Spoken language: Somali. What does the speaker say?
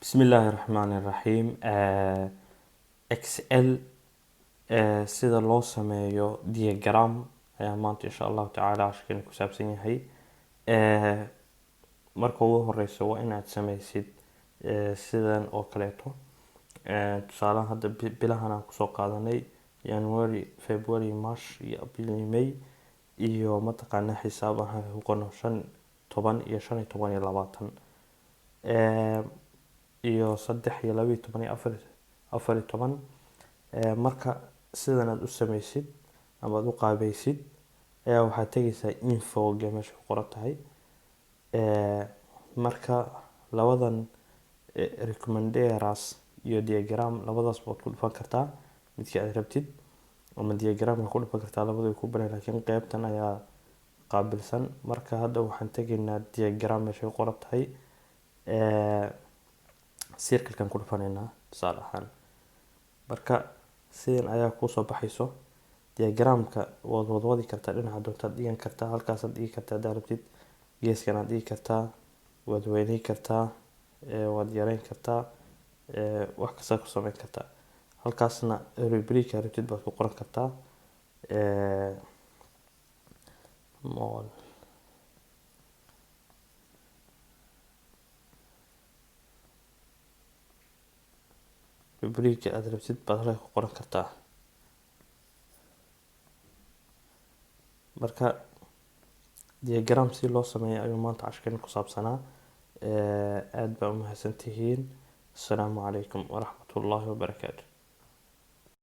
بسم الله الرحمن الرحيم Excel sida loo sameeyo diagram ayaa maanta insha allahu tacaala cashirkeena ku saabsan yahay. Marka ugu horeyso waa inaad sameysid sidan oo kaleeto. Tusaalahan hadda bilahan aan kusoo qaadanay January, February, March iyo April iyo May, iyo mataqaana xisaab ahaan ku qoran 5, 10 iyo 15 iyo 20 iyo 3 iyo 12 iyo 4 iyo 10. Marka sidan aad u sameysid ama aad u qaabaysid ayaa waxaad tegaysaa info-ga meesha ku qoran tahay. Marka labadan recommenders iyo diagram labadaas baad ku dhufan kartaa midkii aad rabtid, ama diagramka ku dhufan kartaa, labadaba ku banaan, laakiin qaybtan ayaa qaabilsan. Marka hadda waxaan tegaynaa diagram meesha ku qoran tahay. Circle-kan ku dhufaneynaa tusaale ahaan. Marka sidan ayaa ku soo baxayso. Diagramka waad wadi kartaa, dhinaca doontaad dhigan kartaa, halkaasaad dhigi kartaa hadaa rabtid, geeskan aad dhigi kartaa, waad weyneyn kartaa, waad yareyn kartaa, wax kasta ku sameyn kartaa. Halkaasna rubric rabtid baad ku qoran kartaa. rubric aad rabtid baad halkaa ku qoran kartaa. Marka diagram si loo sameeyo ayuu maanta cashirkeena ku saabsanaa. aad baa u mahadsantihiin. Assalaamu calaykum waraxmatullaahi wabarakaatuh.